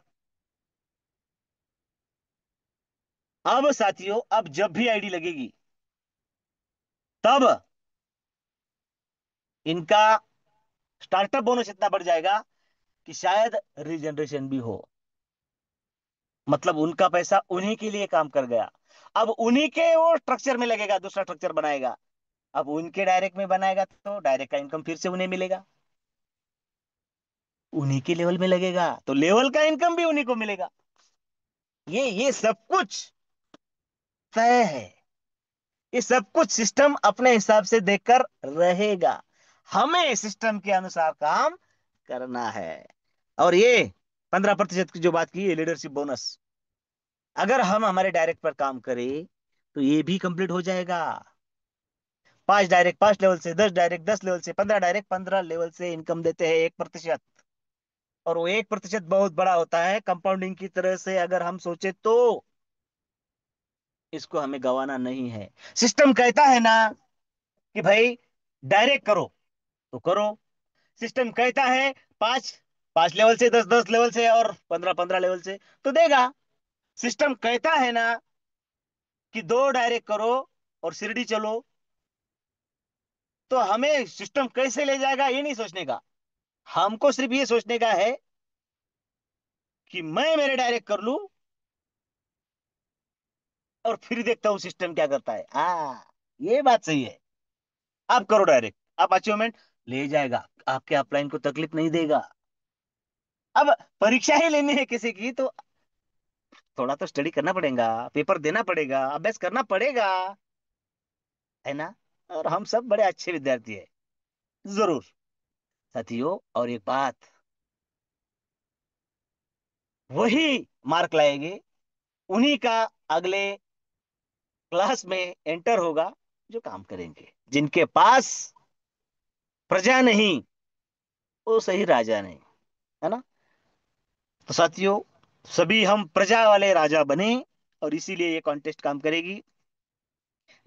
अब साथियों, अब जब भी आईडी लगेगी, तब इनका स्टार्टअप बोनस इतना बढ़ जाएगा कि शायद रीजनरेशन भी हो। मतलब उनका पैसा उन्हीं के लिए काम कर गया। अब उन्हीं के वो स्ट्रक्चर में लगेगा, दूसरा स्ट्रक्चर बनाएगा। अब उनके डायरेक्ट में बनाएगा तो डायरेक्ट का इनकम फिर से उन्हें मिलेगा। उन्हीं के लेवल में लगेगा तो लेवल का इनकम भी उन्हीं को मिलेगा। ये सब कुछ तय है। ये सब कुछ सिस्टम अपने हिसाब से देखकर रहेगा। हमें सिस्टम के अनुसार काम करना है। और ये 15% की जो बात की, ये लीडरशिप बोनस, अगर हम हमारे डायरेक्ट पर काम करें तो ये भी कंप्लीट हो जाएगा। 5 डायरेक्ट 5 लेवल से, 10 डायरेक्ट 10 लेवल से, 15 डायरेक्ट 15 लेवल से इनकम देते हैं 1%। और वो 1% बहुत बड़ा होता है कंपाउंडिंग की तरह से, अगर हम सोचे तो। इसको हमें गंवाना नहीं है। सिस्टम कहता है ना कि भाई डायरेक्ट करो तो करो। सिस्टम कहता है 5 5 लेवल से, 10 10 लेवल से और 15 15 लेवल से, तो देगा। सिस्टम कहता है ना कि 2 डायरेक्ट करो और शिरडी चलो, तो हमें सिस्टम कैसे ले जाएगा ये नहीं सोचने का। हमको सिर्फ ये सोचने का है कि मैं मेरे डायरेक्ट कर लूं और फिर देखता हूं सिस्टम क्या करता है। ये बात सही है। आप करो डायरेक्ट, आप अचीवमेंट ले जाएगा, आपके अपलाइन को तकलीफ नहीं देगा। अब परीक्षा ही लेनी है किसी की तो थोड़ा तो स्टडी करना पड़ेगा, पेपर देना पड़ेगा, अभ्यास करना पड़ेगा, है ना। और हम सब बड़े अच्छे विद्यार्थी है, जरूर साथियों। और एक बात, वही मार्क लाएंगे, उन्हीं का अगले क्लास में एंटर होगा जो काम करेंगे। जिनके पास प्रजा नहीं, वो सही राजा नहीं, है ना। तो साथियों, सभी हम प्रजा वाले राजा बने, और इसीलिए ये कॉन्टेस्ट काम करेगी।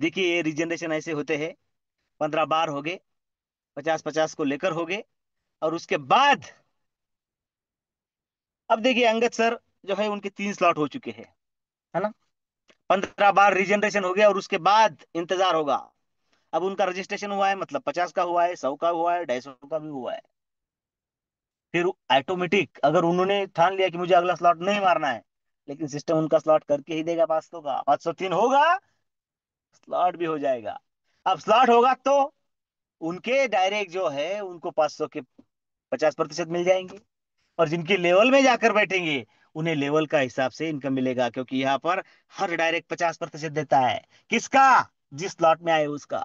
देखिए, ये रिजनरेशन ऐसे होते हैं। 15 बार हो गए, 50 50 को लेकर हो गए। और उसके बाद अब देखिए, अंगद सर जो है उनके 3 स्लॉट हो चुके हैं, है ना। 15 बार रिजनरेशन हो गया और उसके बाद इंतजार होगा। अब उनका रजिस्ट्रेशन हुआ है, मतलब 50 का हुआ है, 100 का हुआ है, 250 का भी हुआ है। फिर ऑटोमेटिक अगर उन्होंने ठान लिया कि मुझे अगला स्लॉट नहीं मारना है, लेकिन सिस्टम उनका स्लॉट करके ही देगा 500 का। 503 होगा, स्लॉट भी हो जाएगा। अब स्लॉट होगा तो उनके डायरेक्ट जो है उनको 500 के 50% मिल जाएंगे। और जिनके लेवल में जाकर बैठेंगे उन्हें लेवल का हिसाब से इनकम मिलेगा, क्योंकि यहाँ पर हर डायरेक्ट 50% देता है। किसका? जिस स्लॉट में आए उसका।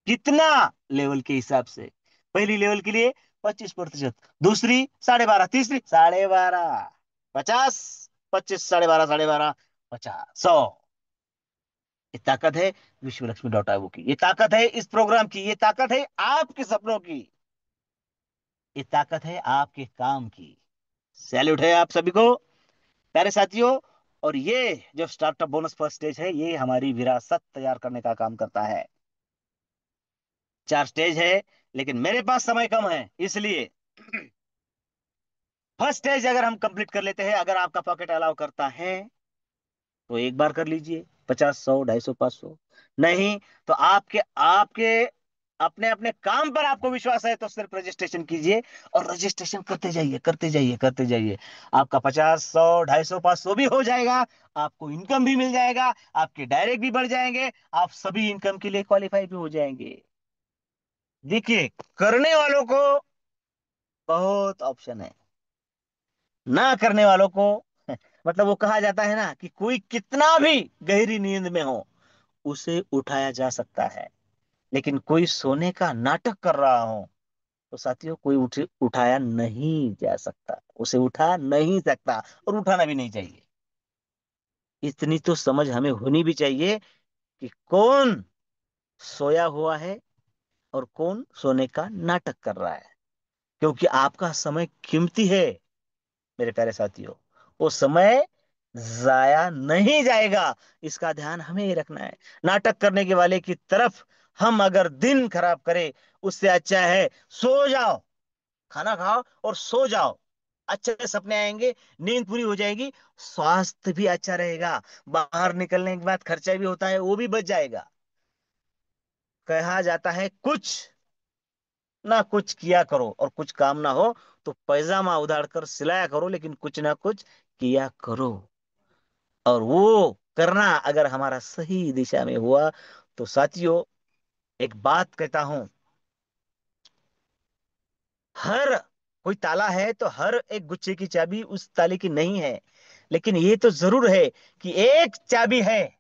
कितना? लेवल के हिसाब से। पहली लेवल के लिए 25%, दूसरी 12.5, तीसरी 12.5, 50, 25, 12.5, 12.5, 50, 100। ये ताकत है विश्वलक्ष्मी की, ये ताकत है इस प्रोग्राम की, ये ताकत है आपके सपनों की, ये ताकत है आपके काम की। सैल्यूट है आप सभी को, प्यारे साथियों। और ये जो स्टार्टअप बोनस फर्स्ट स्टेज है, ये हमारी विरासत तैयार करने का काम करता है। 4 स्टेज है, लेकिन मेरे पास समय कम है, इसलिए फर्स्ट स्टेज अगर हम कंप्लीट कर लेते हैं, अगर आपका पॉकेट अलाउ करता है, तो एक बार कर लीजिए, 50 100 250 500। नहीं तो आपके आपके अपने अपने काम पर आपको विश्वास है तो सिर्फ रजिस्ट्रेशन कीजिए, और रजिस्ट्रेशन करते जाइए करते जाइए करते जाइए। आपका 50 100 250 500 भी हो जाएगा, आपको इनकम भी मिल जाएगा, आपके डायरेक्ट भी बढ़ जाएंगे, आप सभी इनकम के लिए क्वालिफाई भी हो जाएंगे। देखिए, करने वालों को बहुत ऑप्शन है, ना करने वालों को मतलब वो कहा जाता है ना कि कोई कितना भी गहरी नींद में हो उसे उठाया जा सकता है, लेकिन कोई सोने का नाटक कर रहा हो तो साथियों कोई उठाया नहीं जा सकता, उसे उठा नहीं सकता, और उठाना भी नहीं चाहिए। इतनी तो समझ हमें होनी भी चाहिए कि कौन सोया हुआ है और कौन सोने का नाटक कर रहा है। क्योंकि आपका समय कीमती है मेरे प्यारे साथियों, वो समय जाया नहीं जाएगा, इसका ध्यान हमें ही रखना है। नाटक करने के वाले की तरफ हम अगर दिन खराब करें, उससे अच्छा है सो जाओ, खाना खाओ और सो जाओ। अच्छे सपने आएंगे, नींद पूरी हो जाएगी, स्वास्थ्य भी अच्छा रहेगा, बाहर निकलने के बाद खर्चा भी होता है वो भी बच जाएगा। कहा जाता है कुछ ना कुछ किया करो, और कुछ काम ना हो तो पैजामा उधार कर सिलाया करो, लेकिन कुछ ना कुछ किया करो। और वो करना अगर हमारा सही दिशा में हुआ तो साथियों, एक बात कहता हूं, हर कोई ताला है तो हर एक गुच्छे की चाबी उस ताले की नहीं है, लेकिन ये तो जरूर है कि एक चाबी है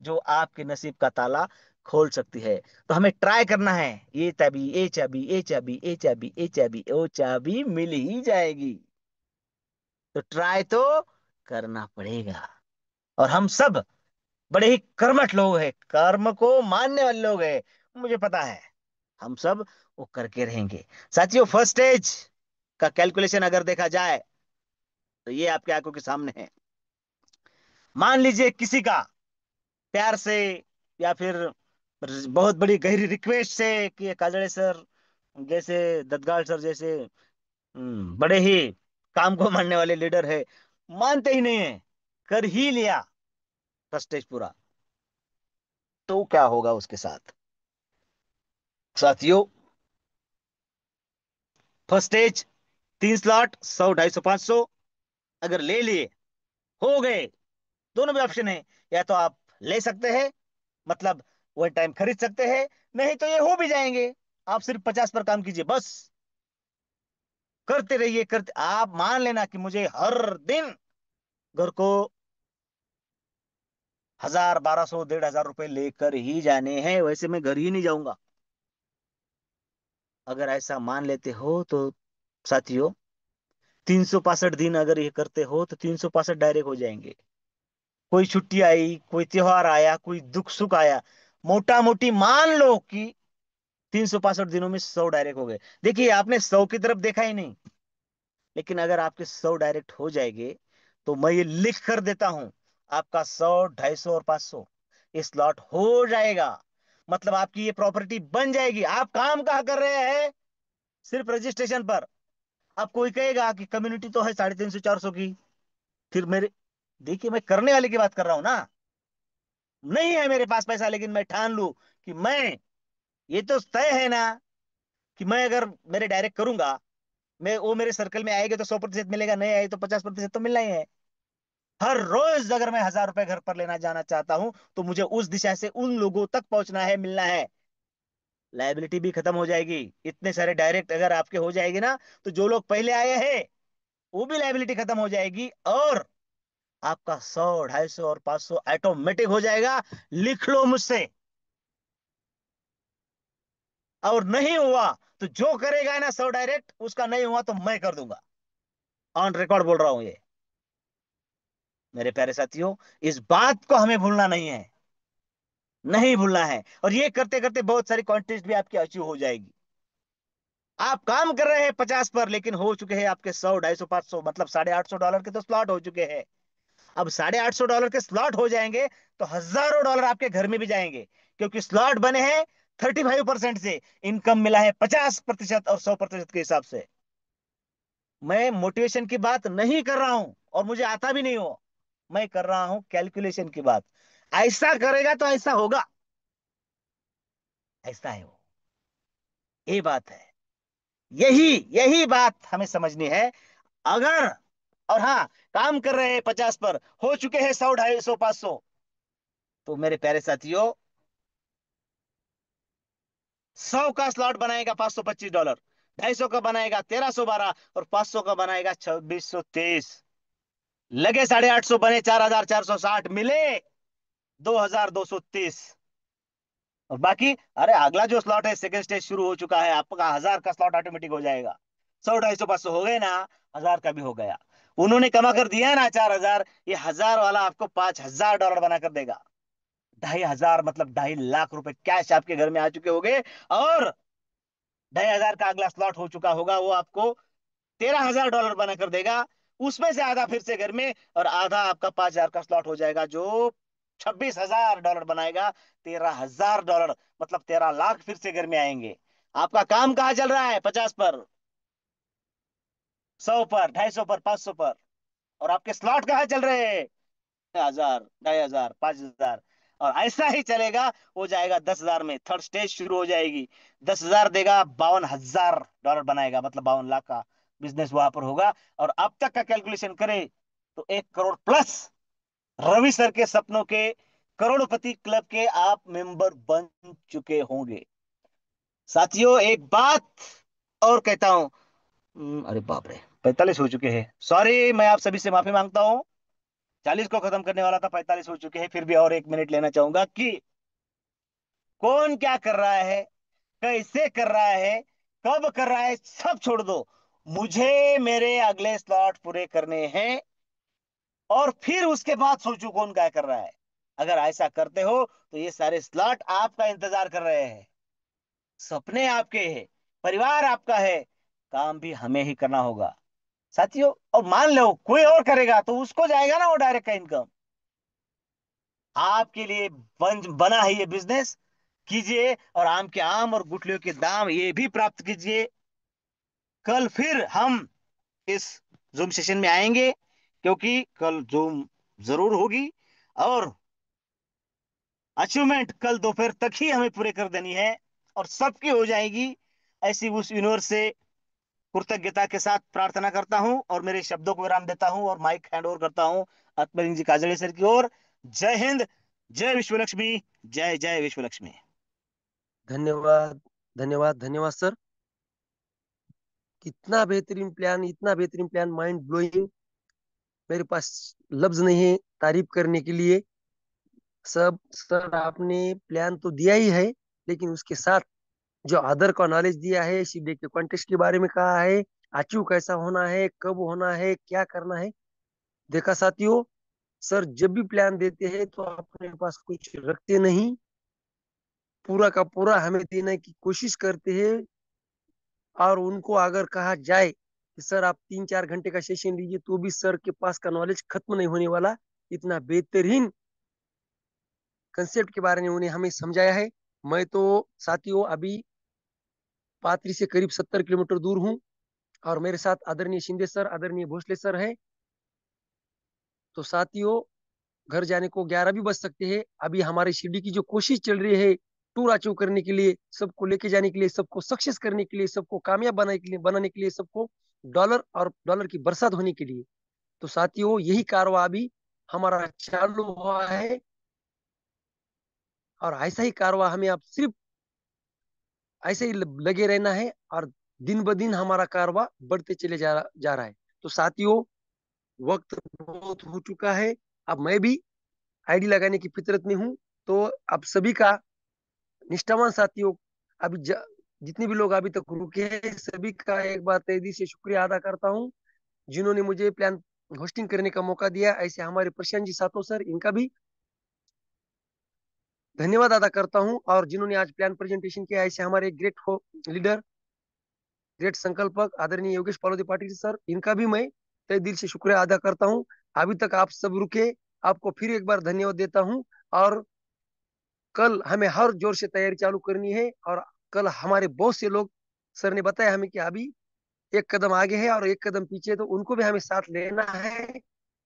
जो आपके नसीब का ताला खोल सकती है। तो हमें ट्राई करना है, ये चाबी, ये चाबी, ये चाबी, ये चाबी, ये चाबी, वो चाबी मिल ही जाएगी। तो ट्राई तो करना पड़ेगा। और हम सब बड़े ही कर्मठ लोग हैं, कर्म को मानने वाले लोग हैं, मुझे पता है हम सब वो करके रहेंगे। साथियों, फर्स्ट स्टेज का कैलकुलेशन अगर देखा जाए तो ये आपके आंखों के सामने है। मान लीजिए किसी का प्यार से या फिर बहुत बड़ी गहरी रिक्वेस्ट से कि ये काजड़े सर जैसे, दत्तगाल सर जैसे बड़े ही काम को मानने वाले लीडर है, मानते ही नहीं है, कर ही लिया फर्स्ट स्टेज पूरा, तो क्या होगा उसके साथ? साथियों, फर्स्ट स्टेज 3 स्लॉट, 100, 250, 500 अगर ले लिए, हो गए, दोनों भी ऑप्शन है। या तो आप ले सकते हैं, मतलब वन टाइम खरीद सकते हैं, नहीं तो ये हो भी जाएंगे। आप सिर्फ 50 पर काम कीजिए बस, करते रहिए, करते, आप मान लेना कि मुझे हर दिन घर को 1000, 1200, 1500 रुपए लेकर ही जाने हैं, वैसे मैं घर ही नहीं जाऊंगा। अगर ऐसा मान लेते हो तो साथियों, 365 दिन अगर ये करते हो तो 365 डायरेक्ट हो जाएंगे। कोई छुट्टी आई, कोई त्योहार आया, कोई दुख सुख आया, मोटा मोटी मान लो कि 365 दिनों में 100 डायरेक्ट हो गए। देखिए, आपने 100 की तरफ देखा ही नहीं, लेकिन अगर आपके 100 डायरेक्ट हो जाएंगे तो मैं ये लिख कर देता हूं, आपका 100, 250 और 500 ये स्लॉट हो जाएगा। मतलब आपकी ये प्रॉपर्टी बन जाएगी। आप काम कहाँ कर रहे हैं? सिर्फ रजिस्ट्रेशन पर। अब कोई कहेगा कि कम्युनिटी तो है 350, 400 की, फिर मेरे, देखिए मैं करने वाले की बात कर रहा हूं ना। नहीं है मेरे पास पैसा, लेकिन मैं ठान लू कि मैं, ये तो तय है ना कि मैं अगर मेरे डायरेक्ट करूंगा, मैं वो मेरे सर्कल में आएगा तो 100% मिलेगा, नहीं आए तो 50% तो मिलना ही है। हर रोज अगर मैं 1000 रुपए घर पर लेना जाना चाहता हूं तो मुझे उस दिशा से उन लोगों तक पहुंचना है, मिलना है। लाइबिलिटी भी खत्म हो जाएगी। इतने सारे डायरेक्ट अगर आपके हो जाएगी ना, तो जो लोग पहले आए हैं वो भी लाइबिलिटी खत्म हो जाएगी, और आपका 100, 250 और 500 ऑटोमेटिक हो जाएगा। लिख लो मुझसे। और नहीं हुआ तो जो करेगा ना 100 डायरेक्ट, उसका नहीं हुआ तो मैं कर दूंगा। ऑन रिकॉर्ड बोल रहा हूं ये, मेरे प्यारे साथियों, इस बात को हमें भूलना नहीं है, नहीं भूलना है। और ये करते करते बहुत सारी कॉन्टेस्ट भी आपकी अचीव हो जाएगी। आप काम कर रहे हैं 50 पर, लेकिन हो चुके हैं आपके 100, 250, 500, मतलब $850 के तो स्लॉट हो चुके हैं। अब $850 के स्लॉट हो जाएंगे तो हजारों डॉलर आपके घर में भी जाएंगे, क्योंकि स्लॉट बने हैं 35% से, इनकम मिला है 50% और 100% के हिसाब से। मैं मोटिवेशन की बात नहीं कर रहा हूं, और मुझे आता भी नहीं हो। मैं कर रहा हूं कैलकुलेशन की बात। ऐसा करेगा तो ऐसा होगा, ऐसा है वो, ये बात है। यही यही बात हमें समझनी है। अगर, और हाँ, काम कर रहे हैं 50 पर, हो चुके हैं 100, 250, 500, तो मेरे प्यारे साथियों, 100 का स्लॉट बनाएगा $525, 250 का बनाएगा 1312, और 500 का बनाएगा 2623। लगे 850, बने 4460, मिले 2230। और बाकी, अरे अगला जो स्लॉट है, सेकंड स्टेज शुरू हो चुका है, आपका 1000 का स्लॉट ऑटोमेटिक हो जाएगा। 100, 250, 500 हो गए ना, 1000 का भी हो गया। उन्होंने कमा कर दिया है ना 4000, ये 1000 वाला आपको $5000 बना कर देगा। 2500 मतलब 2.5 लाख रुपए कैश आपके घर में आ चुके होंगे। और 2500 का अगला स्लॉट हो चुका होगा, वो आपको $13,000 बना कर देगा। उसमें से आधा फिर से घर में, और आधा आपका 5000 का स्लॉट हो जाएगा, जो $26,000 बनाएगा। $13,000 मतलब 13 लाख फिर से घर में आएंगे। आपका काम कहाँ चल रहा है? 50 पर, 100 पर, 250 पर, 500 पर। और आपके स्लॉट कहाँ चल रहे हैं? 1000, 2500, 5000। और ऐसा ही चलेगा, हो जाएगा 10,000 में, थर्ड स्टेज शुरू हो जाएगी। 10,000 देगा, $52,000 बनाएगा, मतलब 52 लाख का बिजनेस वहां पर होगा। और अब तक का कैलकुलेशन करें तो 1 करोड़ प्लस रवि सर के सपनों के करोड़पति क्लब के आप मेंबर बन चुके होंगे। साथियों, एक बात और कहता हूं। अरे बाप रे, 45 हो चुके हैं, सॉरी, मैं आप सभी से माफी मांगता हूं। 40 को खत्म करने वाला था, 45 हो चुके हैं, फिर भी और 1 मिनट लेना चाहूंगा कि कौन क्या कर रहा है, कैसे कर रहा है, कब कर रहा है, सब छोड़ दो। मुझे मेरे अगले स्लॉट पूरे करने हैं, और फिर उसके बाद सोचो कौन क्या कर रहा है। अगर ऐसा करते हो तो ये सारे स्लॉट आपका इंतजार कर रहे हैं। सपने आपके हैं, परिवार आपका है, काम भी हमें ही करना होगा साथियों। और मान लो कोई और करेगा तो उसको जाएगा ना वो डायरेक्ट का इनकम। आपके लिए बना है ये बिजनेस, कीजिए, और आम के आम और गुठलियों के दाम ये भी प्राप्त कीजिए। कल फिर हम इस जूम सेशन में आएंगे, क्योंकि कल जूम जरूर होगी, और अचीवमेंट कल दोपहर तक ही हमें पूरे कर देनी है, और सबकी हो जाएगी। ऐसी उस यूनिवर्स से कृतज्ञता के साथ प्रार्थना करता हूं, और मेरे शब्दों को विराम देता हूं, और माइक हैंड ओवर करता हूं अकबर जी काजड़ी सर की ओर। जय हिंद, जय विश्व लक्ष्मी, जय जय विश्व लक्ष्मी। धन्यवाद, धन्यवाद, धन्यवाद सर। इतना बेहतरीन प्लान, माइंड ब्लोइंग। मेरे पास लफ्ज नहीं है तारीफ करने के लिए। सब सर, आपने प्लान तो दिया ही है, लेकिन उसके साथ जो अदर का नॉलेज दिया है, सीधे के कॉन्टेस्ट के बारे में कहा है, अचीव कैसा होना है, कब होना है, क्या करना है। देखा साथियों, सर जब भी प्लान देते हैं तो अपने पास कुछ रखते नहीं, पूरा का पूरा हमें देने की कोशिश करते हैं। और उनको अगर कहा जाए कि सर आप 3-4 घंटे का सेशन लीजिए, तो भी सर के पास का नॉलेज खत्म नहीं होने वाला। इतना बेहतरीन कंसेप्ट के बारे में उन्हें हमें समझाया है। मैं तो साथियों अभी पात्री से करीब 70 किलोमीटर दूर हूँ, और मेरे साथ आदरणीय शिंदे सर, आदरणीय भोसले सर है। तो साथियों, घर जाने को 11 भी बज सकते हैं। अभी हमारी शिरडी की जो कोशिश चल रही है, टूर अचीव करने के लिए, सबको लेके जाने के लिए, सबको सक्सेस करने के लिए, सबको कामयाब बनाने के लिए, सबको डॉलर और डॉलर की बरसात होने के लिए, तो साथियों यही कारवा अभी हमारा चालू हुआ है। और ऐसा ही कारवा हमें अब सिर्फ ऐसे ही लगे रहना है, और दिन ब दिन हमारा कारवा बढ़ते चले जा रहा है। तो साथियों, वक्त बहुत हो चुका है। अब मैं भी आईडी लगाने की फितरत में हूँ। तो अब सभी का, निष्ठावान साथियों, अभी जितने भी लोग अभी तक रुके हैं, सभी का एक बार तहे दिल से शुक्रिया अदा करता हूँ, जिन्होंने मुझे प्लान होस्टिंग करने का मौका दिया। ऐसे हमारे प्रशांत जी सातों सर, इनका भी धन्यवाद अदा करता हूँ। और जिन्होंने आज प्लान प्रेजेंटेशन किया, ऐसे हमारे ग्रेट लीडर, ग्रेट संकल्पक आदरणीय योगेश पालोदी पाटिल सर, इनका भी मैं तहे दिल से शुक्रिया अदा करता हूँ। अभी तक आप सब रुके, आपको फिर एक बार धन्यवाद देता हूँ। और कल हमें हर जोर से तैयारी चालू करनी है। और कल हमारे बहुत से लोग, सर ने बताया हमें कि अभी एक कदम आगे है और एक कदम पीछे, तो उनको भी हमें साथ लेना है।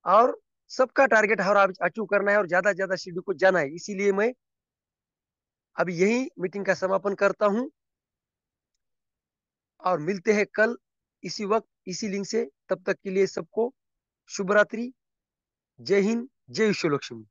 और सबका टारगेट हर अचीव करना है, और ज्यादा से ज्यादा सीढ़ी को जाना है। इसीलिए मैं अभी यही मीटिंग का समापन करता हूँ, और मिलते हैं कल इसी वक्त इसी लिंक से। तब तक के लिए सबको शुभ रात्रि। जय हिंद, जय विश्व लक्ष्मी।